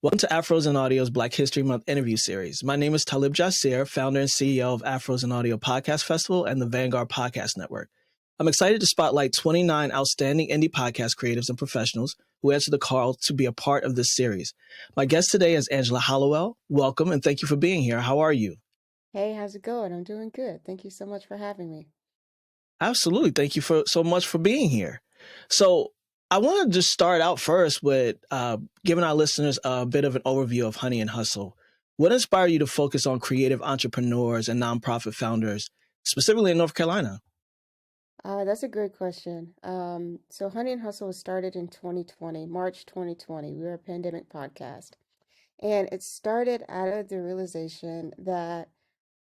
Welcome to Afros and Audio's Black History Month interview series. My name is Talib Jasir, founder and CEO of Afros and Audio Podcast Festival and the Vanguard Podcast Network. I'm excited to spotlight 29 outstanding indie podcast creatives and professionals who answered the call to be a part of this series. My guest today is Angela Hollowell. Welcome and thank you for being here. How are you? Hey, how's it going? I'm doing good. Thank you so much for having me. Absolutely. Thank you so much for being here. So I want to just start out first with giving our listeners a bit of an overview of Honey and Hustle. What inspired you to focus on creative entrepreneurs and nonprofit founders, specifically in North Carolina? That's a great question. So Honey and Hustle was started in 2020, March 2020. We were a pandemic podcast. And it started out of the realization that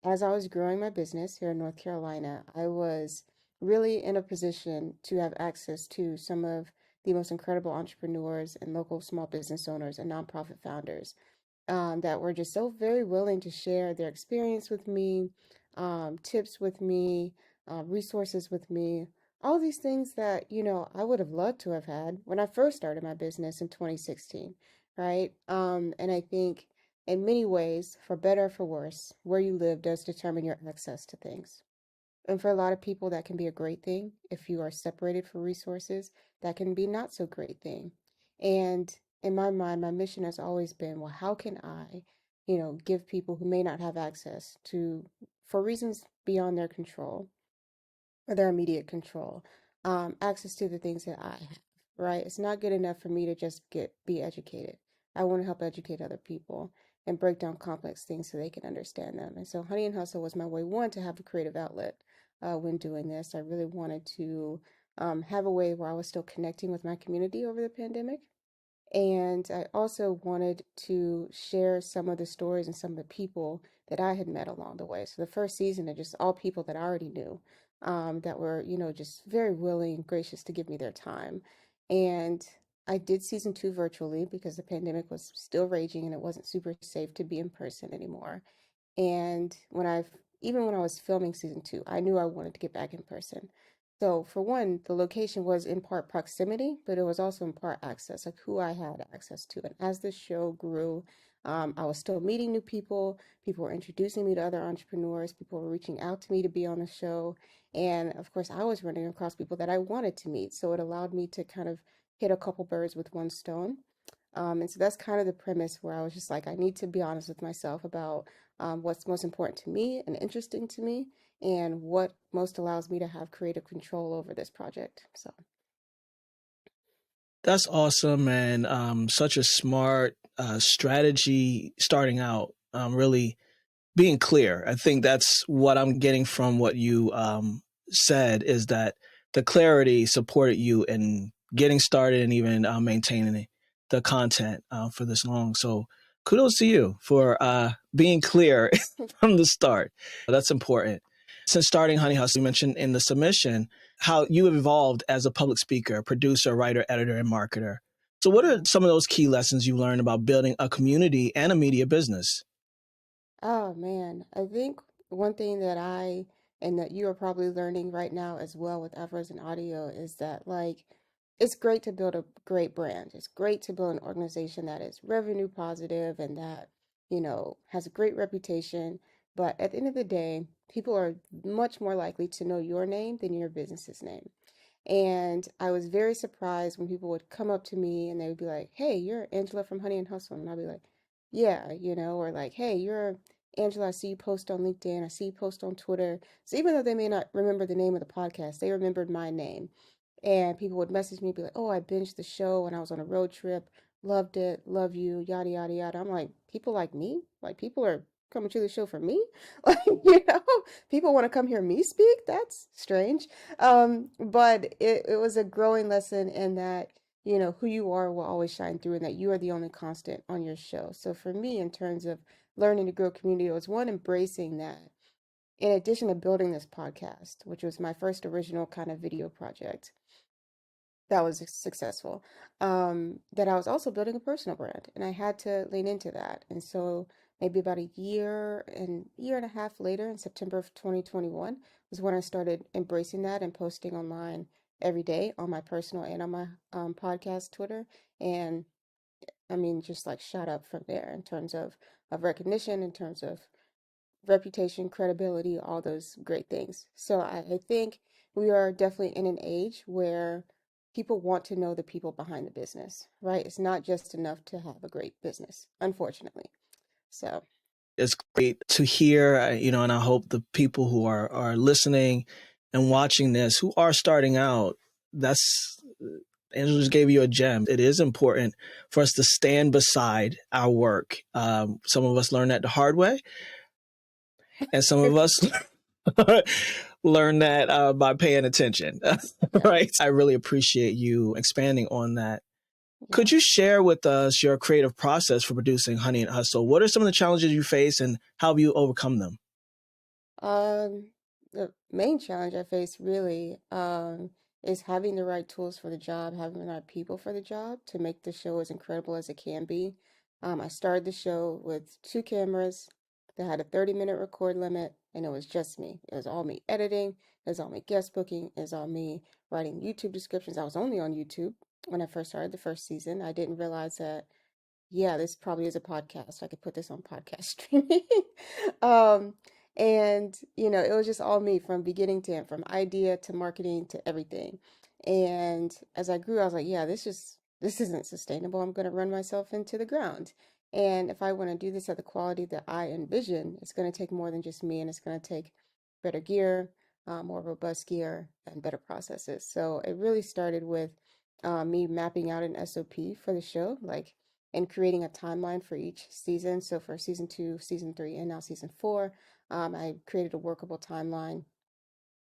as I was growing my business here in North Carolina, I was really in a position to have access to some of the most incredible entrepreneurs and local small business owners and nonprofit founders that were just so very willing to share their experience with me, tips with me, resources with me, all these things that, I would have loved to have had when I first started my business in 2016, right? And I think in many ways, for better or for worse, where you live does determine your access to things. And for a lot of people, that can be a great thing. If you are separated for resources, that can be not so great thing. And in my mind, my mission has always been, well, how can I, give people who may not have access to, for reasons beyond their control or their immediate control, access to the things that I have, right? It's not good enough for me to just be educated. I want to help educate other people and break down complex things so they can understand them. And so Honey and Hustle was my way, one, to have a creative outlet when doing this. I really wanted to have a way where I was still connecting with my community over the pandemic. And I also wanted to share some of the stories and some of the people that I had met along the way. So the first season are just all people that I already knew, that were, just very willing, gracious to give me their time. And I did season two virtually because the pandemic was still raging and it wasn't super safe to be in person anymore. And even when I was filming season two, I knew I wanted to get back in person. So for one, the location was in part proximity, but it was also in part access, like who I had access to. And as the show grew, I was still meeting new people. People were introducing me to other entrepreneurs. People were reaching out to me to be on the show. And of course, I was running across people that I wanted to meet. So it allowed me to kind of hit a couple birds with one stone. And so that's kind of the premise where I was just like, I need to be honest with myself about what's most important to me and interesting to me, and what most allows me to have creative control over this project. So, That's awesome and such a smart strategy starting out, really being clear. I think that's what I'm getting from what you said is that the clarity supported you in getting started and even maintaining the content for this long. So kudos to you for being clear from the start. That's important. Since starting Honey Hustle, you mentioned in the submission how you have evolved as a public speaker, producer, writer, editor, and marketer. So what are some of those key lessons you learned about building a community and a media business? oh man, I think one thing that and that you are probably learning right now as well with Afros and Audio is that, like, it's great to build a great brand. It's great to build an organization that is revenue positive and that, has a great reputation. But at the end of the day, people are much more likely to know your name than your business's name. And I was very surprised when people would come up to me and they would be like, "Hey, you're Angela from Honey and Hustle." And I'd be like, "Yeah," or like, "Hey, you're Angela, I see you post on LinkedIn. I see you post on Twitter." So even though they may not remember the name of the podcast, they remembered my name. And people would message me, be like, "Oh, I binged the show when I was on a road trip. Loved it. Love you. Yada, yada, yada." I'm like, people like me? Like, people are coming to the show for me? Like, people want to come hear me speak? That's strange. But it was a growing lesson in that, who you are will always shine through and that you are the only constant on your show. So for me, in terms of learning to grow community, it was one, embracing that. In addition to building this podcast, which was my first original kind of video project that was successful, that I was also building a personal brand, and I had to lean into that. And so maybe about a year and a half later, in September of 2021, was when I started embracing that and posting online every day on my personal and on my podcast Twitter. And I mean, just like shot up from there in terms of recognition, in terms of reputation, credibility, all those great things. So I think we are definitely in an age where people want to know the people behind the business, right? It's not just enough to have a great business, unfortunately. So, It's great to hear, and I hope the people who are listening and watching this who are starting out, that's Angela just gave you a gem. It is important for us to stand beside our work. Some of us learn that the hard way, and some of us learn that by paying attention. yeah, Right? I really appreciate you expanding on that. yeah. Could you share with us your creative process for producing Honey and Hustle? What are some of the challenges you face, and how have you overcome them? The main challenge I face really is having the right tools for the job, having the right people for the job to make the show as incredible as it can be. I started the show with two cameras that had a 30-minute record limit, and it was just me. It was all me editing, it was all me guest booking, it was all me writing YouTube descriptions. I was only on YouTube when I first started the first season. I didn't realize that yeah, this probably is a podcast. I could put this on podcast streaming. Um, and it was just all me from beginning to end, from idea to marketing to everything. And as I grew, I was like, yeah, this isn't sustainable. I'm going to run myself into the ground. And if I want to do this at the quality that I envision, it's going to take more than just me, and it's going to take better gear, more robust gear, and better processes. So it really started with me mapping out an SOP for the show, like and creating a timeline for each season. So for season two, season three, and now season four, I created a workable timeline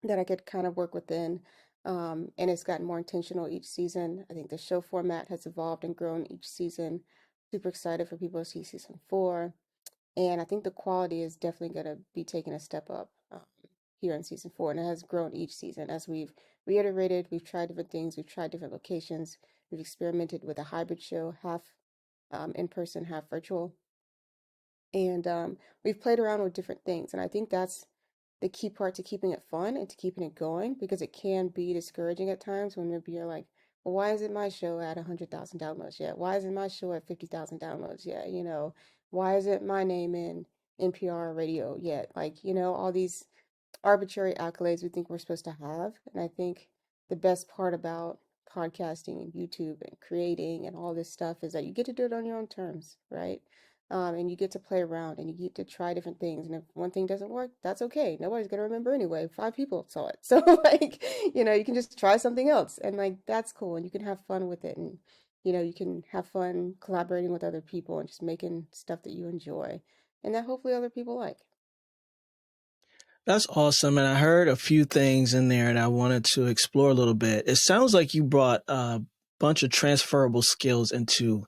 that I could kind of work within. And it's gotten more intentional each season. I think the show format has evolved and grown each season. Super excited for people to see season four. And I think the quality is definitely going to be taking a step up here in season four. And it has grown each season as we've reiterated, we've tried different things, we've tried different locations, we've experimented with a hybrid show, half in person, half virtual. And we've played around with different things. And I think that's the key part to keeping it fun and to keeping it going because it can be discouraging at times when maybe you're like, well, why isn't my show at 100,000 downloads yet? Why isn't my show at 50,000 downloads yet? Why isn't my name in NPR radio yet? Like, all these arbitrary accolades we think we're supposed to have. And I think the best part about podcasting and YouTube and creating and all this stuff is that you get to do it on your own terms, right? And you get to play around and you get to try different things. And if one thing doesn't work, that's okay. Nobody's gonna remember anyway. Five people saw it. So like, you can just try something else. And like that's cool. And you can have fun with it. And you can have fun collaborating with other people and just making stuff that you enjoy and that hopefully other people like. That's awesome. And I heard a few things in there that I wanted to explore a little bit. It sounds like you brought a bunch of transferable skills into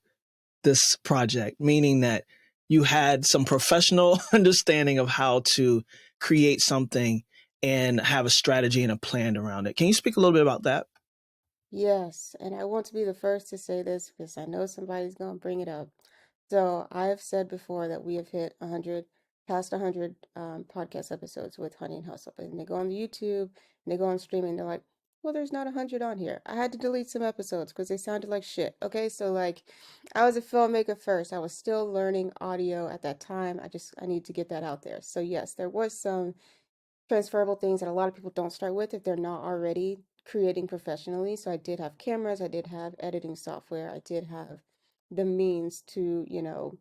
this project, meaning that you had some professional understanding of how to create something and have a strategy and a plan around it. Can you speak a little bit about that? Yes, and I want to be the first to say this because I know somebody's going to bring it up. So I have said before that we have hit 100, past 100 podcast episodes with Honey and Hustle. And they go on the YouTube and they go on streaming. They're like, well, there's not 100 on here. I had to delete some episodes because they sounded like shit. Okay, so like I was a filmmaker first. I was still learning audio at that time. I need to get that out there. So yes, there was some transferable things that a lot of people don't start with if they're not already creating professionally. So I did have cameras, I did have editing software, I did have the means to, you know,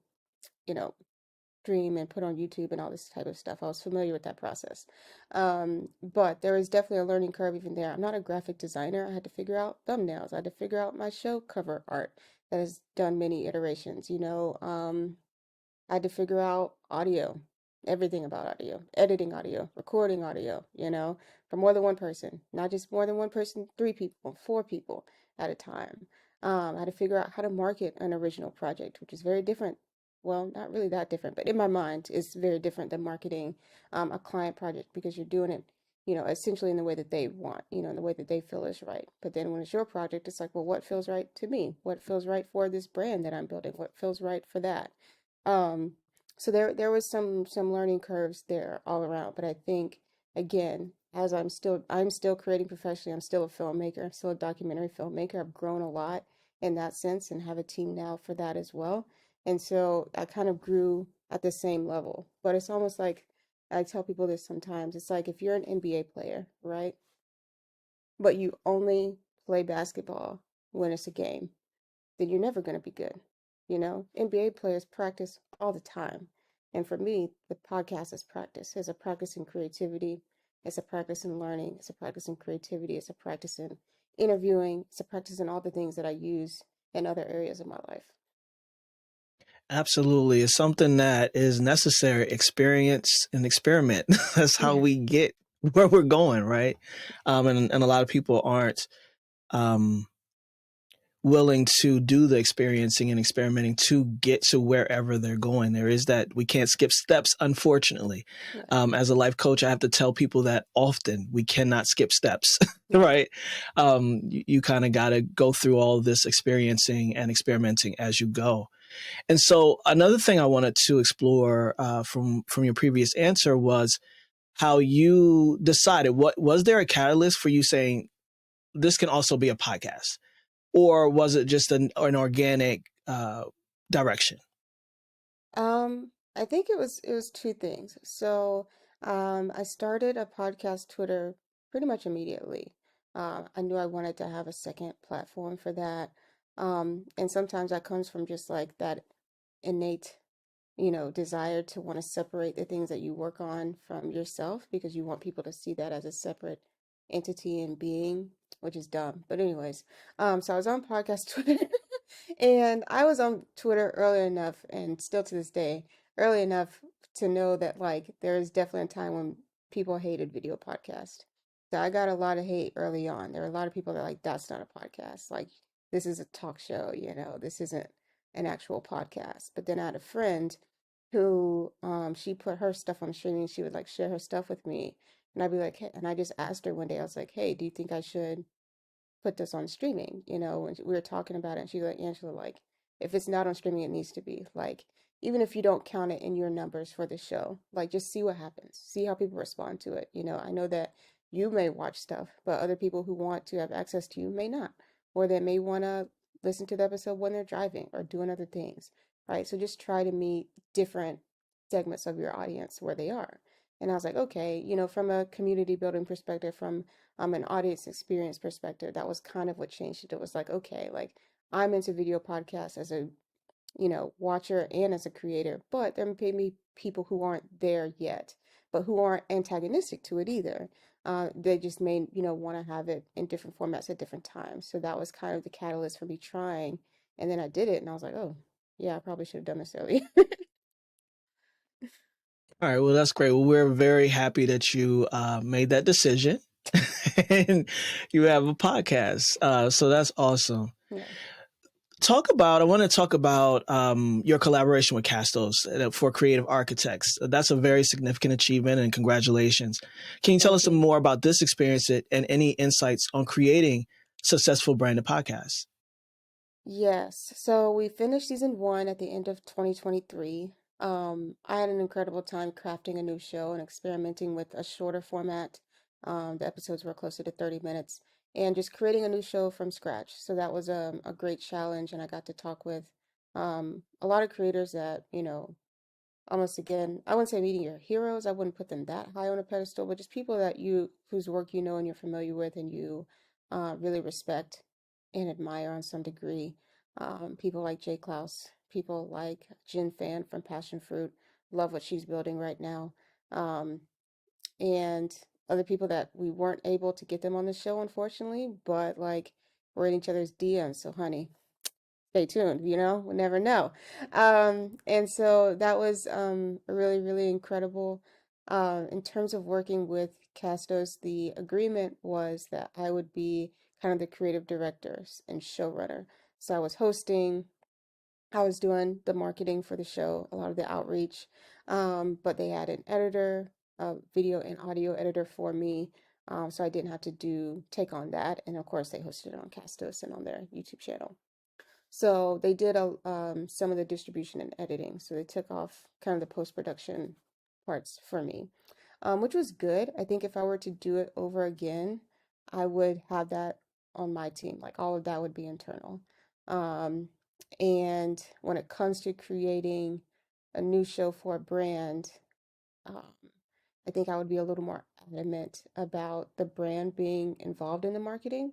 stream and put on YouTube and all this type of stuff. I was familiar with that process. But there is definitely a learning curve even there. I'm not a graphic designer. I had to figure out thumbnails. I had to figure out my show cover art that has done many iterations, I had to figure out audio, everything about audio, editing audio, recording audio, for more than one person, not just more than one person, three people, four people at a time. I had to figure out how to market an original project, which is very different. Well, not really that different, but in my mind, it's very different than marketing a client project because you're doing it, essentially in the way that they want, in the way that they feel is right. But then when it's your project, it's like, well, what feels right to me? What feels right for this brand that I'm building? What feels right for that? Um, so there was some learning curves there all around, but I think again, as I'm still creating professionally, I'm still a filmmaker, I'm still a documentary filmmaker. I've grown a lot in that sense and have a team now for that as well. And so I kind of grew at the same level. But it's almost like I tell people this sometimes. It's like if you're an NBA player, right? But you only play basketball when it's a game, then you're never going to be good. You know, NBA players practice all the time. And for me, the podcast is practice. It's a practice in creativity. It's a practice in learning. It's a practice in creativity. It's a practice in interviewing. It's a practice in all the things that I use in other areas of my life. Absolutely. It's something that is necessary. Experience and experiment. That's how Yeah. we get where we're going, right? And a lot of people aren't um, willing to do the experiencing and experimenting to get to wherever they're going. There is that we can't skip steps, unfortunately. Yeah. As a life coach, I have to tell people that often we cannot skip steps, Yeah. right? You kind of got to go through all this experiencing and experimenting as you go. And so another thing I wanted to explore from your previous answer was how you decided. What was there a catalyst for you saying this can also be a podcast, or was it just an organic direction? I think it was two things. So, I started a podcast Twitter pretty much immediately. I knew I wanted to have a second platform for that. And sometimes that comes from just like that innate, desire to want to separate the things that you work on from yourself because you want people to see that as a separate entity and being, which is dumb. But anyways, so I was on podcast Twitter and I was on Twitter early enough and still to this day, early enough to know that like there is definitely a time when people hated video podcast. So I got a lot of hate early on. There were a lot of people that like, that's not a podcast. Like this is a talk show, this isn't an actual podcast. But then I had a friend who she put her stuff on streaming. She would like share her stuff with me. And I'd be like, hey, and I just asked her one day, I was like, hey, do you think I should put this on streaming? When we were talking about it, and she's like, Angela, like, if it's not on streaming, it needs to be. Like, even if you don't count it in your numbers for the show, like, just see what happens. See how people respond to it. I know that you may watch stuff, but other people who want to have access to you may not, or they may want to listen to the episode when they're driving or doing other things, right? So just try to meet different segments of your audience where they are. And I was like, okay, from a community building perspective, from an audience experience perspective, that was kind of what changed it. It was like, okay, like I'm into video podcasts as a, watcher and as a creator, but there may be people who aren't there yet, but who aren't antagonistic to it either. They just may, want to have it in different formats at different times. So that was kind of the catalyst for me trying. And then I did it and I was like, oh, yeah, I probably should have done this earlier. All right, well, that's great. Well, we're very happy that you made that decision and you have a podcast. So that's awesome. Yeah. I want to talk about your collaboration with Castos for creative architects. That's a very significant achievement and congratulations. Can you tell Thank us some you. more about this experience and any insights on creating successful branded podcasts? Yes. So we finished season one at the end of 2023. I had an incredible time crafting a new show and experimenting with a shorter format. The episodes were closer to 30 minutes and just creating a new show from scratch. So that was a great challenge, and I got to talk with a lot of creators that, almost again, I wouldn't say meeting your heroes. I wouldn't put them that high on a pedestal, but just people that whose work you know and you're familiar with and you really respect and admire on some degree. People like Jay Klaus, people like Jen Fan from Passion Fruit, love what she's building right now. Um, and other people that we weren't able to get them on the show, unfortunately, but like we're in each other's DMs. So, honey, stay tuned, we never know. And so that was really, really incredible. In terms of working with Castos, the agreement was that I would be kind of the creative director and showrunner. So I was hosting, I was doing the marketing for the show, a lot of the outreach, but they had an editor, a video and audio editor for me. So I didn't have to take on that. And of course, they hosted it on Castos and on their YouTube channel. So they did some of the distribution and editing. So they took off kind of the post-production parts for me, which was good. I think if I were to do it over again, I would have that on my team. Like all of that would be internal. Um, and when it comes to creating a new show for a brand, um, I think I would be a little more adamant about the brand being involved in the marketing,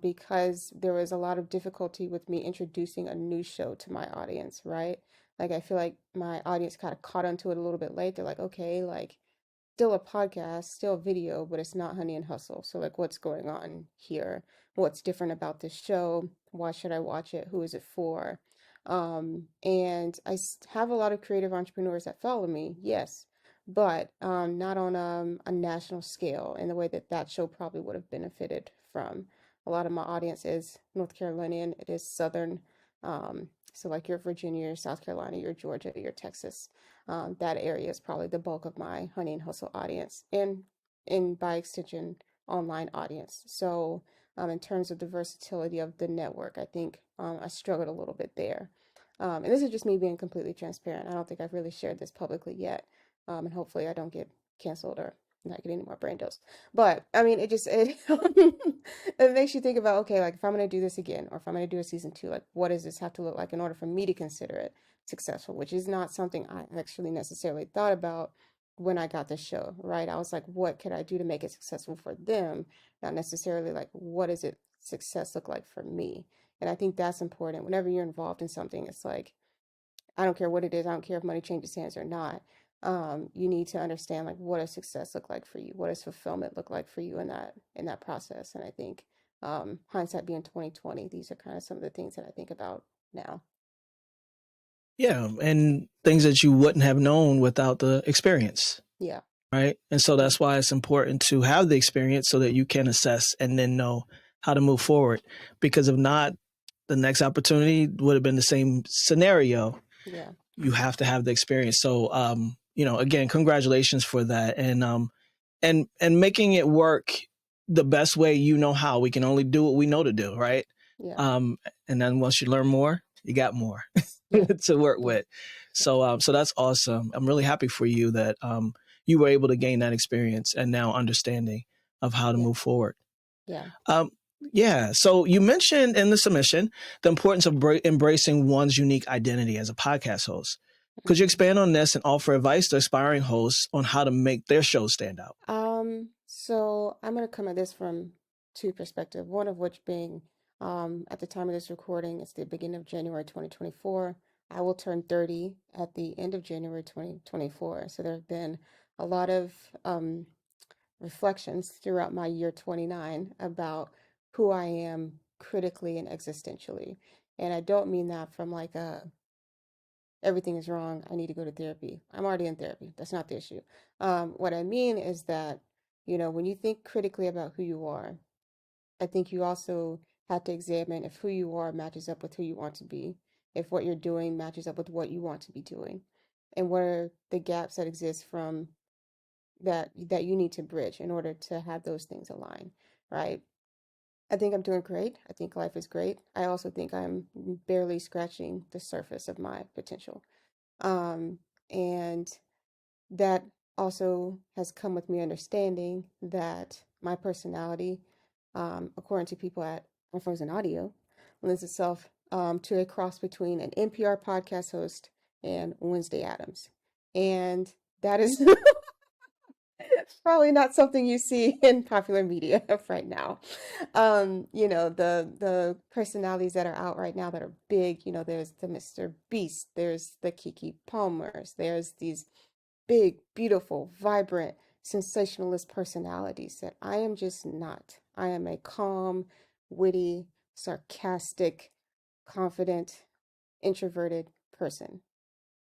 because there was a lot of difficulty with me introducing a new show to my audience, right? Like I feel like my audience kind of caught onto it a little bit late. They're like, okay, like still a podcast, still video, but it's not Honey and Hustle. So like what's going on here? What's different about this show? Why should I watch it? Who is it for? And have a lot of creative entrepreneurs that follow me, yes, but not on a national scale in the way that that show probably would have benefited from. A lot of my audience is North Carolinian, it is Southern. So like you're Virginia, you're South Carolina, you're Georgia, you're Texas. That area is probably the bulk of my Honey and Hustle audience, and by extension, online audience. So, in terms of the versatility of the network, I think I struggled a little bit there. And this is just me being completely transparent. I don't think I've really shared this publicly yet, and hopefully I don't get canceled or not get any more brain dose. But I mean, it it makes you think about, okay, like if I'm gonna do this again, or if I'm gonna do a season two, like what does this have to look like in order for me to consider it successful, which is not something I actually necessarily thought about when I got the show, right? I was like, what could I do to make it successful for them? Not necessarily like, what does it success look like for me? And I think that's important. Whenever you're involved in something, it's like, I don't care what it is. I don't care if money changes hands or not. You need to understand like what does success look like for you? What does fulfillment look like for you in that process? And I think hindsight being 2020, these are kind of some of the things that I think about now. Yeah, and things that you wouldn't have known without the experience, Yeah. right? And so Yeah. that's why it's important to have the experience so that you can assess and then know how to move forward. Because if not, the next opportunity would have been the same scenario. Yeah. You have to have the experience. So, again, congratulations for that, and making it work the best way you know how. We can only do what we know to do, right? Yeah. Um, and then once you learn more, you got more Yeah. to work Yeah. with. So that's awesome. I'm really happy for you that you were able to gain that experience and now understanding of how to Yeah. move forward. Yeah. Um, yeah. So you mentioned in the submission the importance of embracing one's unique identity as a podcast host. Could you Mhm. expand on this and offer advice to aspiring hosts on how to make their show stand out? So I'm going to come at this from two perspectives, one of which being, at the time of this recording, it's the beginning of January 2024. I will turn 30 at the end of January 2024. So there have been a lot of reflections throughout my year 29 about who I am critically and existentially. And I don't mean that from like a everything is wrong, I need to go to therapy. I'm already in therapy. That's not the issue. What I mean is that, when you think critically about who you are, I think you also have to examine if who you are matches up with who you want to be, if what you're doing matches up with what you want to be doing, and what are the gaps that exist from that you need to bridge in order to have those things align, right? I think I'm doing great. I think life is great. I also think I'm barely scratching the surface of my potential. Um, and that also has come with me understanding that my personality, according to people at Frozen Audio, lends itself to a cross between an NPR podcast host and Wednesday Adams. And that is probably not something you see in popular media right now. The personalities that are out right now that are big, there's the Mr. Beast, there's the Kiki Palmers, there's these big, beautiful, vibrant, sensationalist personalities that I am just not. I am a calm, witty, sarcastic, confident, introverted person.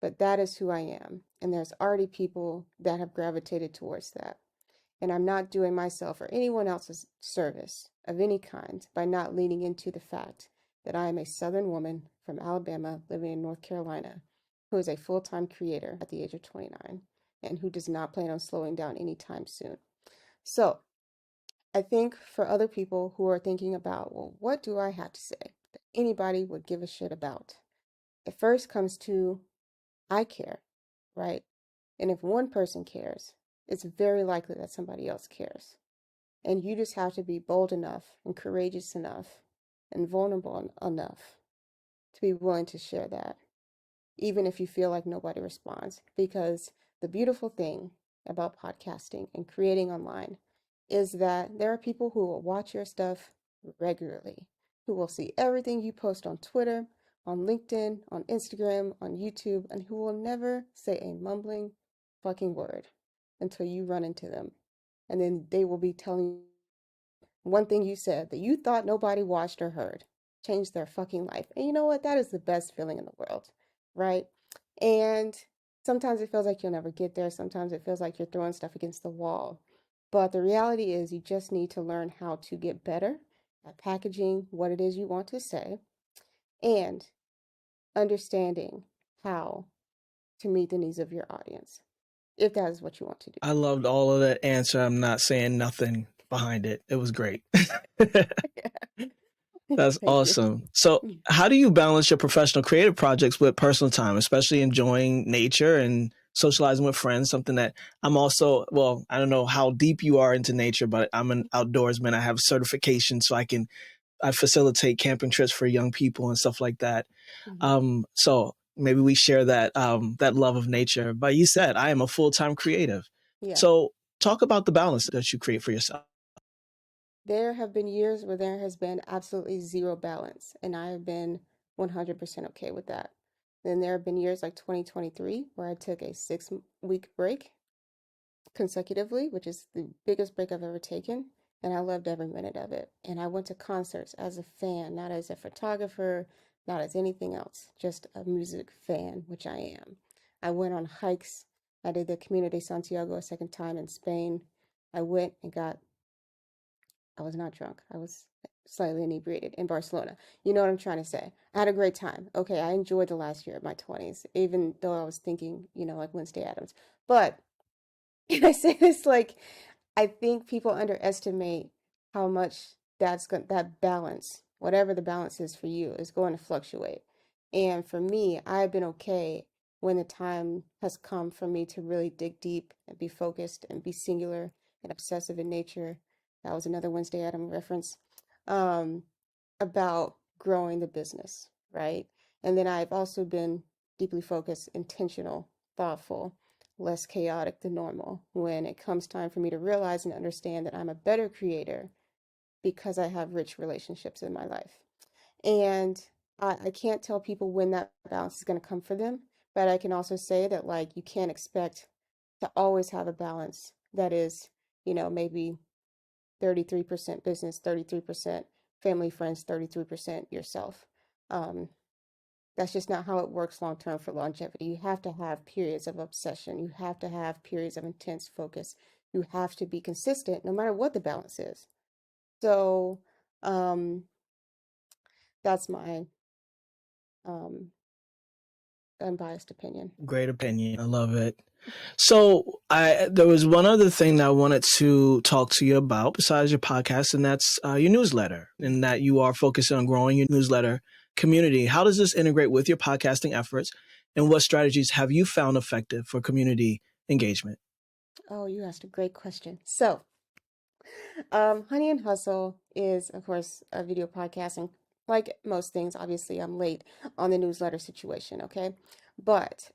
But that is who I am. And there's already people that have gravitated towards that. And I'm not doing myself or anyone else's service of any kind by not leaning into the fact that I am a Southern woman from Alabama living in North Carolina who is a full-time creator at the age of 29 and who does not plan on slowing down anytime soon. So I think for other people who are thinking about, well, what do I have to say that anybody would give a shit about? It first comes to, I care, right? And if one person cares, it's very likely that somebody else cares. And you just have to be bold enough and courageous enough and vulnerable enough to be willing to share that, even if you feel like nobody responds. Because the beautiful thing about podcasting and creating online is that there are people who will watch your stuff regularly, who will see everything you post on Twitter, on LinkedIn, on Instagram, on YouTube, and who will never say a mumbling fucking word until you run into them. And then they will be telling you one thing you said that you thought nobody watched or heard changed their fucking life. And you know what? That is the best feeling in the world, right? And sometimes it feels like you'll never get there. Sometimes it feels like you're throwing stuff against the wall. But the reality is, you just need to learn how to get better at packaging what it is you want to say and understanding how to meet the needs of your audience, if that is what you want to do. I loved all of that answer. I'm not saying nothing behind it. It was great. That's Thank you. awesome. So, how do you balance your professional creative projects with personal time, especially enjoying nature and socializing with friends? Something that I'm also, well, I don't know how deep you are into nature, but I'm an outdoorsman. I have certification, so I facilitate camping trips for young people and stuff like that. Mhm. So maybe we share that love of nature. But you said I am a full-time creative. Yeah. So talk about the balance that you create for yourself. There have been years where there has been absolutely zero balance, and I have been 100% okay with that. Then there have been years like 2023 where I took a 6 week break consecutively, which is the biggest break I've ever taken. And I loved every minute of it. And I went to concerts as a fan, not as a photographer, not as anything else, just a music fan, which I am. I went on hikes. I did the Community Santiago a second time in Spain. I went and I was not drunk. I was slightly inebriated in Barcelona. You know what I'm trying to say? I had a great time. Okay, I enjoyed the last year of my 20s, even though I was thinking, like Wednesday Addams. But and I say this like, I think people underestimate how much that balance, whatever the balance is for you, is going to fluctuate. And for me, I've been okay when the time has come for me to really dig deep and be focused and be singular and obsessive in nature. That was another Wednesday Adam reference. Um, about growing the business, right? And then I've also been deeply focused, intentional, thoughtful, less chaotic than normal when it comes time for me to realize and understand that I'm a better creator because I have rich relationships in my life. And I can't tell people when that balance is going to come for them, but I can also say that, like, you can't expect to always have a balance that is, maybe 33% business, 33% family, friends, 33% yourself. Um, that's just not how it works long term for longevity. You have to have periods of obsession. You have to have periods of intense focus. You have to be consistent no matter what the balance is. So, um, that's my um, unbiased opinion. Great opinion. I love it. So there was one other thing that I wanted to talk to you about besides your podcast, and that's your newsletter, and that you are focusing on growing your newsletter community. How does this integrate with your podcasting efforts, and what strategies have you found effective for community engagement? Oh, you asked a great question. So, Honey and Hustle is, of course, a video podcast, and like most things, obviously, I'm late on the newsletter situation, okay? But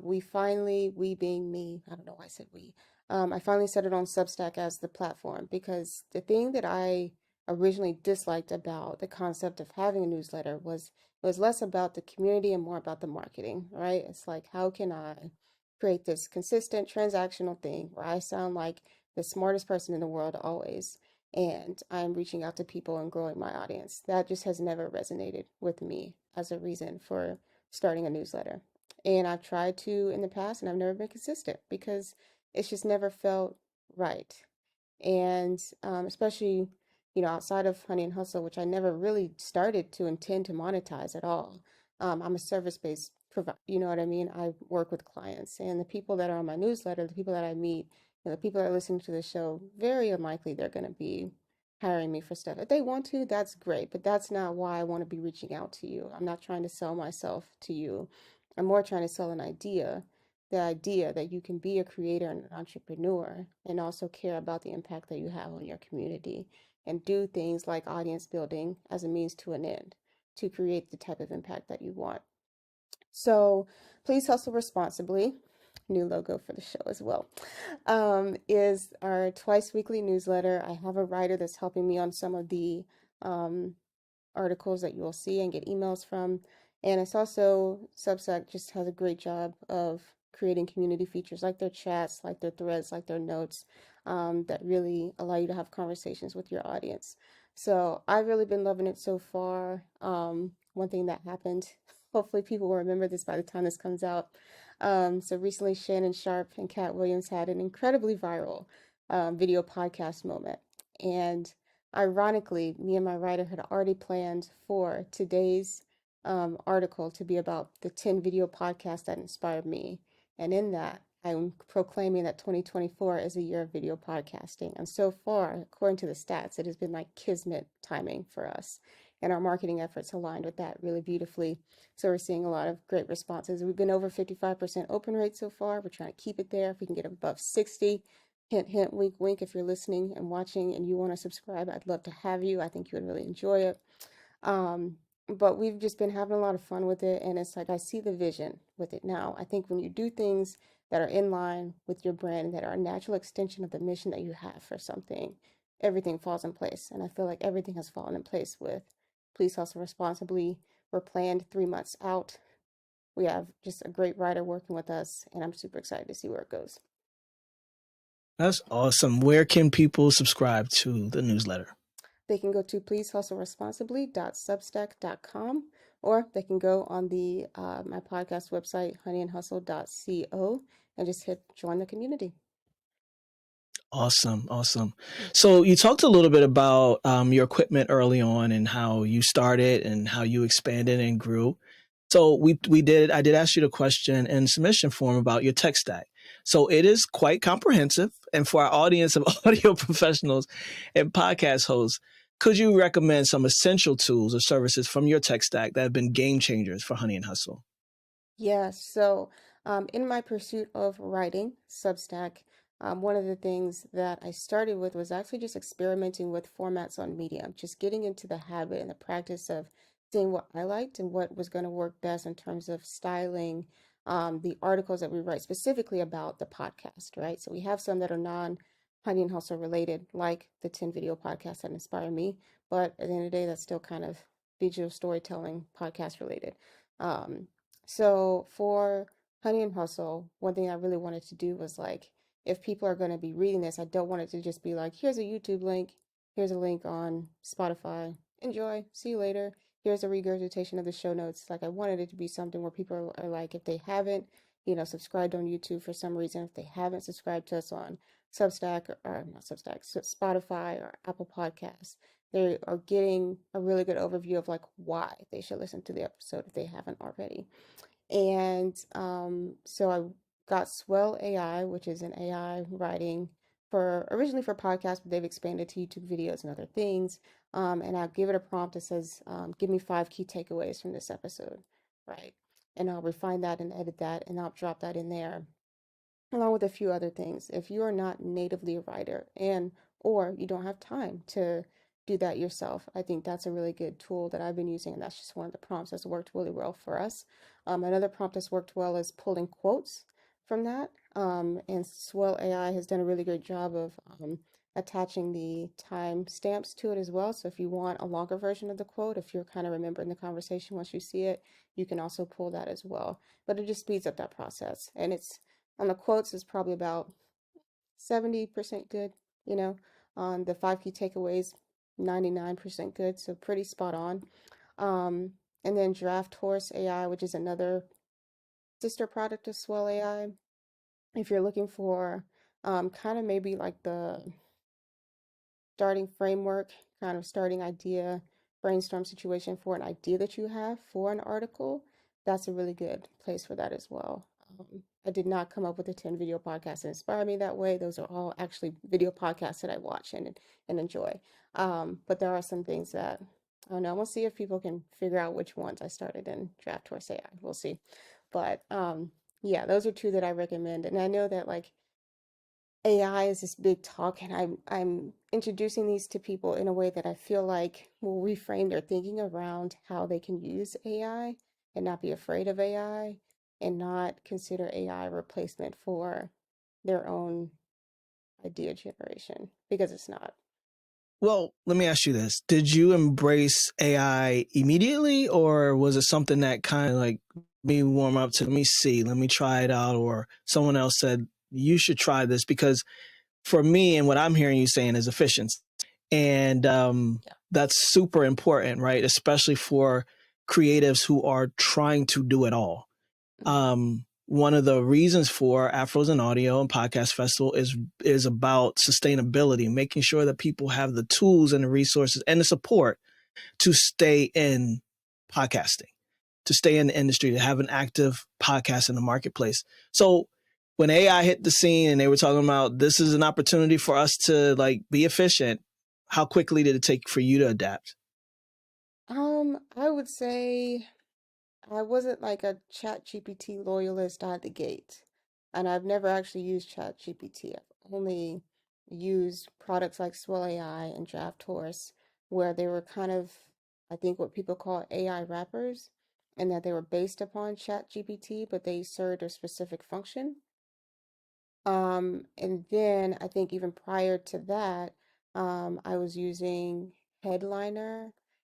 we being me, I don't know why I said we, I finally set it on Substack as the platform because the thing that I originally disliked about the concept of having a newsletter was it was less about the community and more about the marketing, right? It's like, how can I create this consistent transactional thing where I sound like the smartest person in the world always, and I'm reaching out to people and growing my audience. That just has never resonated with me as a reason for starting a newsletter. And I've tried to in the past, and I've never been consistent because it's just never felt right. And especially, outside of Honey and Hustle, which I never really started to intend to monetize at all. I'm a service-based provider, you know what I mean? I work with clients, and the people that are on my newsletter, the people that I meet, the people that are listening to the show, very unlikely they're going to be hiring me for stuff. If they want to, that's great, but that's not why I want to be reaching out to you. I'm not trying to sell myself to you. I'm more trying to sell an idea, the idea that you can be a creator and an entrepreneur and also care about the impact that you have on your community. and do things like audience building as a means to an end to create the type of impact that you want. So please hustle responsibly. New logo for the show as well. Is our twice weekly newsletter. I have a writer that's helping me on some of the um, articles that you will see and get emails from. And it's also, Substack just has a great job of creating community features like their chats, like their threads, like their notes, that really allow you to have conversations with your audience. So I've really been loving it so far. One thing that happened, hopefully people will remember this by the time this comes out. So recently Shannon Sharp and Cat Williams had an incredibly viral video podcast moment. And ironically, me and my writer had already planned for today's article to be about the 10 video podcasts that inspired me. And in that, I'm proclaiming that 2024 is a year of video podcasting. And so far, according to the stats, it has been like kismet timing for us. And our marketing efforts aligned with that really beautifully. So we're seeing a lot of great responses. We've been over 55% open rate so far. We're trying to keep it there. If we can get above 60, hint, hint, wink, wink. If you're listening and watching and you want to subscribe, I'd love to have you. I think you would really enjoy it. Um, but we've just been having a lot of fun with it. And it's like I see the vision with it now. I think when you do things that are in line with your brand, that are a natural extension of the mission that you have for something, everything falls in place. And I feel like everything has fallen in place with Please Hustle Responsibly. We're planned 3 months out. We have just a great writer working with us, and I'm super excited to see where it goes. That's awesome. Where can people subscribe to the newsletter? They can go to pleasehustleresponsibly.substack.com, or they can go on the my podcast website, honeyandhustle.co, and just hit join the community. Awesome, awesome. So you talked a little bit about your equipment early on and how you started and how you expanded and grew. So I did ask you the question in submission form about your tech stack. So it is quite comprehensive. And for our audience of audio professionals and podcast hosts, could you recommend some essential tools or services from your tech stack that have been game changers for Honey and Hustle? Yes, so in my pursuit of writing Substack, one of the things that I started with was actually just experimenting with formats on Medium, just getting into the habit and the practice of seeing what I liked and what was going to work best in terms of styling the articles that we write specifically about the podcast, right? So we have some that are non-Honey and Hustle related, like the 10 video podcasts that inspire me, but at the end of the day, that's still kind of digital storytelling podcast related. Um, so for Honey and Hustle, one thing I really wanted to do was like, if people are going to be reading this, I don't want it to just be like, here's a YouTube link, here's a link on Spotify, enjoy, see you later. Here's a regurgitation of the show notes. Like I wanted it to be something where people are like, if they haven't, subscribed on YouTube for some reason, if they haven't subscribed to us on Substack or not Substack, Spotify or Apple Podcasts, they are getting a really good overview of like why they should listen to the episode if they haven't already. And so I got Swell AI, which is an AI writing for originally for podcasts, but they've expanded to YouTube videos and other things. And I'll give it a prompt that says, give me 5 key takeaways from this episode, right? And I'll refine that and edit that, and I'll drop that in there along with a few other things. If you are not natively a writer and or you don't have time to do that yourself, I think that's a really good tool that I've been using, and that's just one of the prompts that's worked really well for us. Another prompt that's worked well is pulling quotes from that. And Swell AI has done a really great job of attaching the time stamps to it as well. So if you want a longer version of the quote, if you're kind of remembering the conversation once you see it, you can also pull that as well. But it just speeds up that process. And it's on the quotes is probably about 70% good, you know. On the 5 key takeaways, 99% good, so pretty spot on. Um, and then Draft Horse AI, which is another sister product of Swell AI. If you're looking for kind of maybe like the starting framework, kind of starting idea, brainstorm situation for an idea that you have for an article, that's a really good place for that as well. I did not come up with the 10 video podcasts that inspire me that way. Those are all actually video podcasts that I watch and enjoy. But there are some things that I don't know. We'll see if people can figure out which ones I started in Draft Horse AI. We'll see. But yeah, those are two that I recommend. And I know that like AI is this big talk, and I'm introducing these to people in a way that I feel like will reframe their thinking around how they can use AI and not be afraid of AI and not consider AI a replacement for their own idea generation because it's not. Well, let me ask you this. Did you embrace AI immediately, or was it something that kind of like me warm up to, let me see, let me try it out, or someone else said, you should try this? Because for me, and what I'm hearing you saying is efficiency. And Yeah. that's super important, right? Especially for creatives who are trying to do it all. Mhm. One of the reasons for Afros and Audio and Podcast Festival is about sustainability, making sure that people have the tools and the resources and the support to stay in podcasting, to stay in the industry, to have an active podcast in the marketplace. So when AI hit the scene and they were talking about this is an opportunity for us to like be efficient, how quickly did it take for you to adapt? I would say I wasn't like a Chat GPT loyalist out the gate. And I've never actually used Chat GPT. I've only used products like Swell AI and Draft Horse, where they were kind of, I think, what people call AI wrappers, and that they were based upon Chat GPT, but they served a specific function. And then I think even prior to that, I was using Headliner,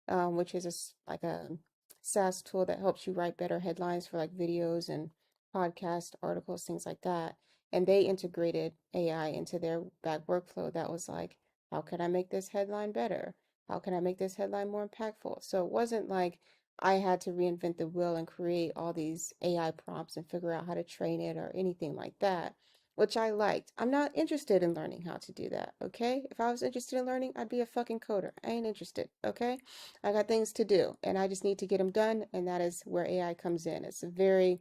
which is like a SaaS tool that helps you write better headlines for like videos and podcast articles, things like that. And they integrated AI into their back workflow that was like, how can I make this headline better? How can I make this headline more impactful? So it wasn't like I had to reinvent the wheel and create all these AI prompts and figure out how to train it or anything like that, which I liked. I'm not interested in learning how to do that, okay? If I was interested in learning, I'd be a fucking coder. I ain't interested, okay? I got things to do and I just need to get them done, and that is where AI comes in. It's very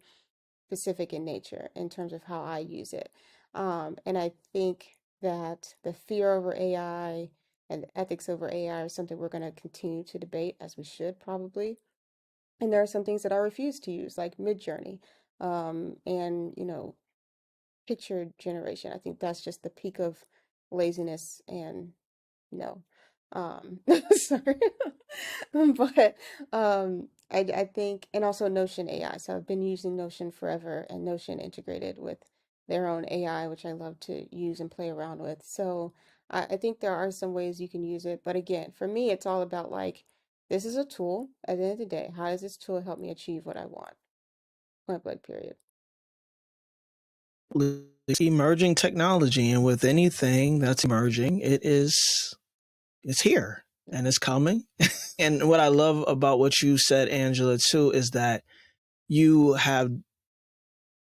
specific in nature in terms of how I use it. And I think that the fear over AI and the ethics over AI are something we're going to continue to debate, as we should probably. And there are some things that I refuse to use, like Midjourney, and picture generation. I think that's just the peak of laziness and no. Sorry. But I think, and also Notion AI. So I've been using Notion forever, and Notion integrated with their own AI, which I love to use and play around with. So I think there are some ways you can use it. But again, for me, it's all about like, this is a tool at the end of the day. How does this tool help me achieve what I want? Point blank, period. It's emerging technology, and with anything that's emerging, it's here Yeah. and it's coming. And what I love about what you said, Angela, too, is that you have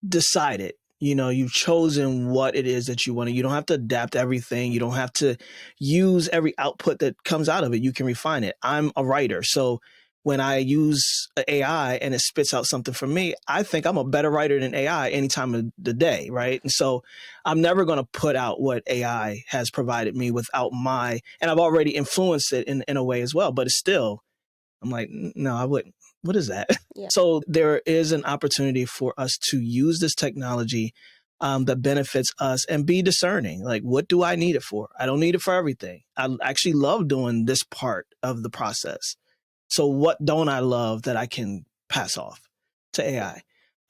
decided, you've chosen what it is that you want to. You don't have to adapt everything. You don't have to use every output that comes out of it. You can refine it. I'm a writer. So when I use AI and it spits out something for me, I think I'm a better writer than AI any time of the day. Right. And so I'm never going to put out what AI has provided me without and I've already influenced it in a way as well, but it's still, I'm like, no, I wouldn't. What is that? Yeah. So there is an opportunity for us to use this technology that benefits us and be discerning. Like, what do I need it for? I don't need it for everything. I actually love doing this part of the process. So what don't I love that I can pass off to Yeah.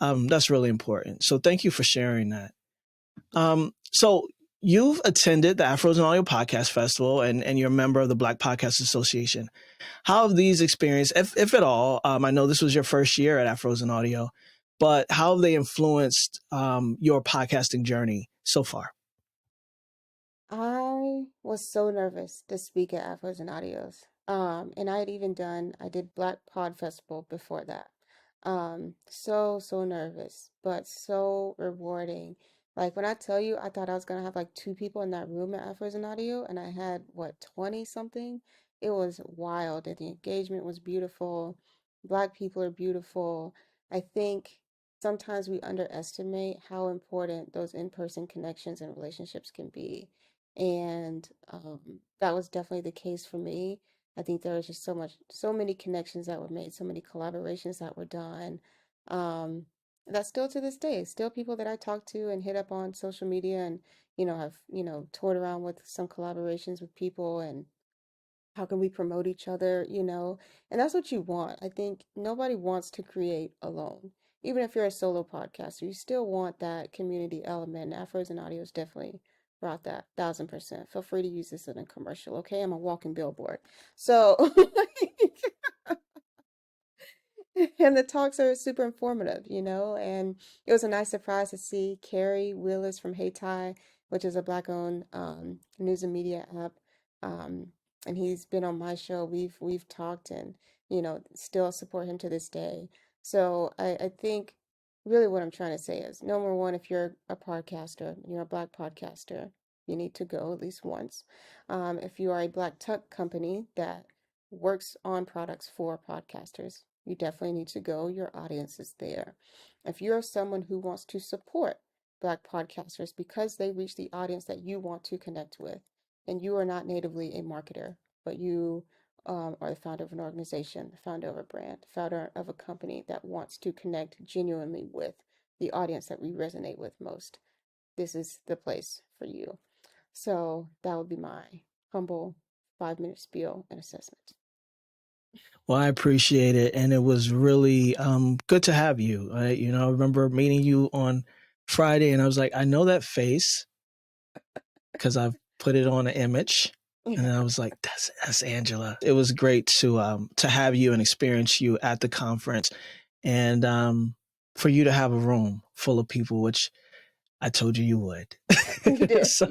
AI? That's really important. So thank you for sharing that. So you've attended the Afros and Audio Podcast Festival, and you're a member of the Black Podcast Association. How have these experiences, if at all, I know this was your first year at Afros and Audio, but how have they influenced your podcasting journey so far? I was so nervous to speak at Afros and Audios. And I did Black Pod Festival before that. So nervous, but so rewarding. Like when I tell you, I thought I was gonna have like two people in that room at Afros and Audio, and I had what, 20 something? It was wild, and the engagement was beautiful. Black people are beautiful. I think sometimes we underestimate how important those in-person connections and relationships can be. And that was definitely the case for me. I think there was just so many connections that were made, so many collaborations that were done. Um, That's still to this day, still people that I talk to and hit up on social media and, have, toured around with some collaborations with people and how can we promote each other, and that's what you want. I think nobody wants to create alone. Even if you're a solo podcaster, you still want that community element. Afros and Audios definitely brought that 1000%. Feel free to use this in a commercial, okay? I'm a walking billboard. So and the talks are super informative, and it was a nice surprise to see Carrie Willis from Hey Tai, which is a Black-owned news and media app. Um, and he's been on my show. We've talked and, still support him to this day. So I think really what I'm trying to say is number one, if you're a podcaster, you're a Black podcaster, you need to go at least once. If you are a Black tech company that works on products for podcasters, you definitely need to go. Your audience is there. If you're someone who wants to support Black podcasters because they reach the audience that you want to connect with, and you are not natively a marketer, but you are the founder of an organization, the founder of a brand, the founder of a company that wants to connect genuinely with the audience that we resonate with most, this is the place for you. So that would be my humble 5 minute spiel and assessment. Well, I appreciate it, and it was really good to have you. I remember meeting you on Friday, and I was like, I know that face because I've put it on an image, and I was like, that's Angela. It was great to have you and experience you at the conference, and for you to have a room full of people, which I told you would. You did, you so,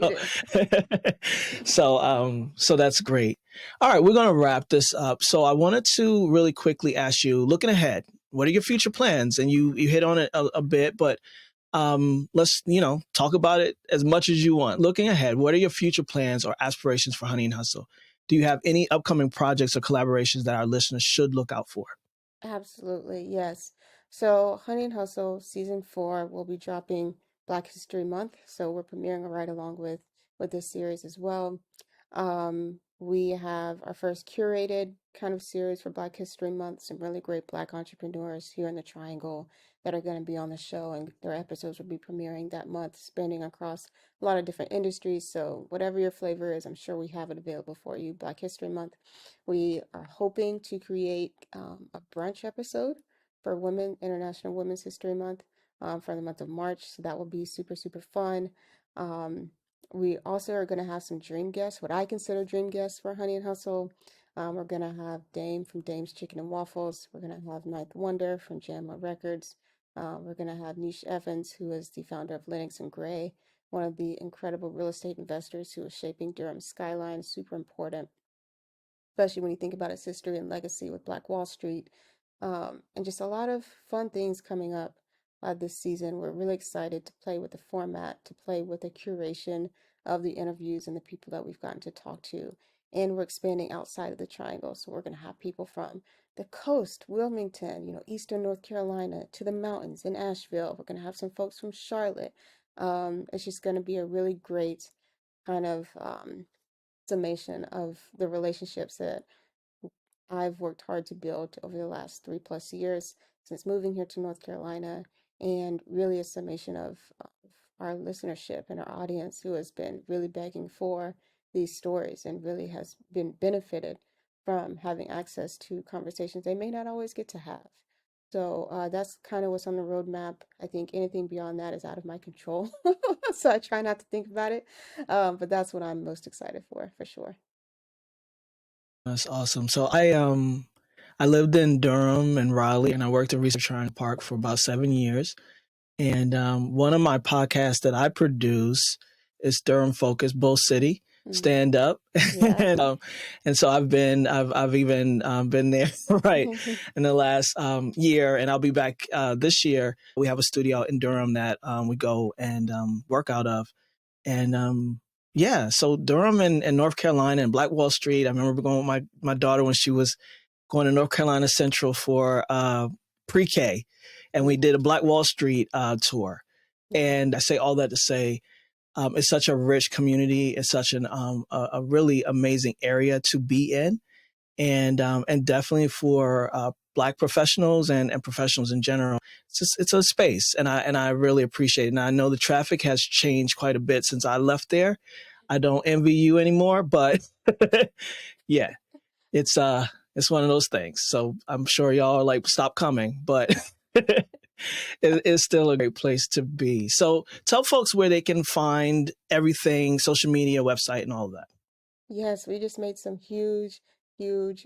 did. so that's great. All right, we're gonna wrap this up. So I wanted to really quickly ask you, looking ahead, what are your future plans? And you hit on it a bit, but let's talk about it as much as you want. Looking ahead, what are your future plans or aspirations for Honey and Hustle? Do you have any upcoming projects or collaborations that our listeners should look out for? Absolutely, yes. So, Honey and Hustle season 4 will be dropping Black History Month, so we're premiering right along with this series as well. We have our first curated kind of series for Black History Month, some really great Black entrepreneurs here in the Triangle that are going to be on the show, and their episodes will be premiering that month, spanning across a lot of different industries. So, whatever your flavor is, I'm sure we have it available for you. Black History Month. We are hoping to create a brunch episode for Women International Women's History Month for the month of March. So that will be super, super fun. Um, we also are going to have some dream guests, what I consider dream guests for Honey and Hustle. We're going to have Dame from Dame's Chicken and Waffles. We're going to have Ninth Wonder from Jamla Records. We're going to have Niche Evans, who is the founder of Lennox and Gray, one of the incredible real estate investors who is shaping Durham's skyline, super important, especially when you think about its history and legacy with Black Wall Street, and just a lot of fun things coming up this season. We're really excited to play with the format, to play with the curation of the interviews and the people that we've gotten to talk to. And we're expanding outside of the Triangle. So we're going to have people from the coast, Wilmington, Eastern North Carolina, to the mountains in Asheville. We're going to have some folks from Charlotte. It's just going to be a really great kind of summation of the relationships that I've worked hard to build over the last 3+ years since moving here to North Carolina, and really a summation of our listenership and our audience who has been really begging for these stories and really has been benefited from having access to conversations they may not always get to have. So that's kind of what's on the roadmap. I think anything beyond that is out of my control. So I try not to think about it. But that's what I'm most excited for sure. That's awesome. So I lived in Durham and Raleigh, and I worked in Research Triangle Park for about 7 years. And one of my podcasts that I produce is Durham Focus, Bull City, Mm, Stand Up, yeah. and so I've even been there right in the last year, and I'll be back this year. We have a studio out in Durham that we go and work out of, and yeah, so Durham and North Carolina and Black Wall Street. I remember going with my daughter when she was going to North Carolina Central for pre-K, and we Mm, did a Black Wall Street tour. yeah. And I say all that to say, it's such a rich community. It's such a really amazing area to be in. and definitely for Black professionals and professionals in general. It's a space, and I really appreciate it. And I know the traffic has changed quite a bit since I left there. I don't envy you anymore, but yeah, it's it's one of those things. So I'm sure y'all are like, stop coming, but it's still a great place to be. So tell folks where they can find everything, social media, website, and all of that. Yes, we just made some huge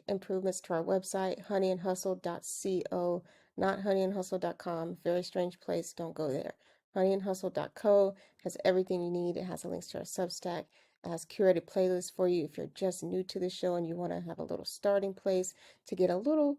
improvements to our website, honeyandhustle.co, not honeyandhustle.com. Very strange place. Don't go there. Honeyandhustle.co has everything you need. It has the links to our Substack. It has curated playlists for you if you're just new to the show and you want to have a little starting place to get a little,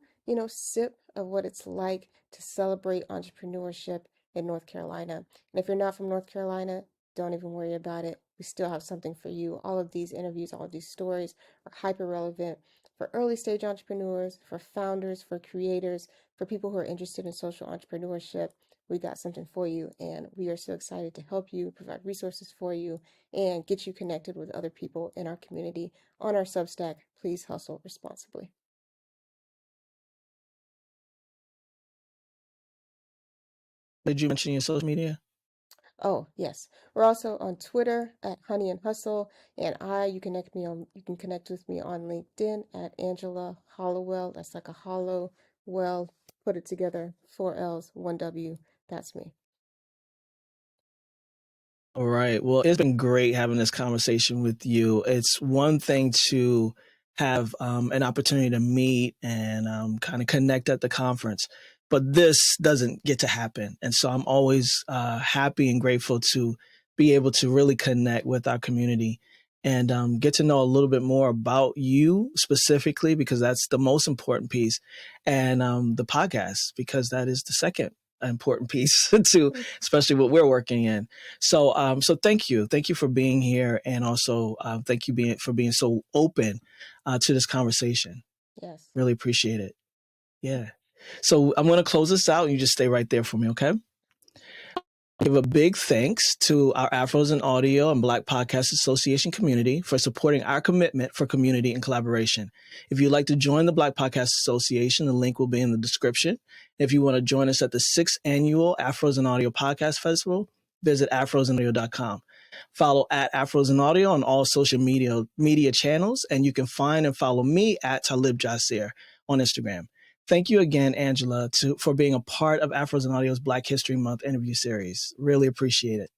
sip of what it's like to celebrate entrepreneurship in North Carolina. And if you're not from North Carolina, don't even worry about it. We still have something for you. All of these interviews, all of these stories are hyper relevant for early stage entrepreneurs, for founders, for creators, for people who are interested in social entrepreneurship. We got something for you, and we are so excited to help you, provide resources for you, and get you connected with other people in our community on our Substack. Please hustle responsibly. Did you mention your social media? Oh, yes. We're also on Twitter at Honey and Hustle, and you can connect with me on LinkedIn at Angela Hollowell. That's like a hollow well put it together, 4 L's, 1 W. That's me. All right. Well, it's been great having this conversation with you. It's one thing to have an opportunity to meet and kind of connect at the conference, but this doesn't get to happen. And so I'm always happy and grateful to be able to really connect with our community and get to know a little bit more about you specifically, because that's the most important piece, and the podcast, because that is the second important piece to especially what we're working in. So, so thank you for being here, and also thank you for being so open to this conversation. Yes. Really appreciate it. Yeah. So I'm going to close this out. You just stay right there for me, okay? Give a big thanks to our Afros in Audio and Black Podcast Association community for supporting our commitment for community and collaboration. If you'd like to join the Black Podcast Association, the link will be in the description. If you want to join us at the 6th annual Afros in Audio Podcast Festival, visit afrosinaudio.com. Follow at Afros in Audio on all social media channels, and you can find and follow me at Talib Jasir on Instagram. Thank you again, Angela, for being a part of Afros and Audio's Black History Month interview series. Really appreciate it.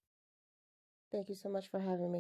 Thank you so much for having me.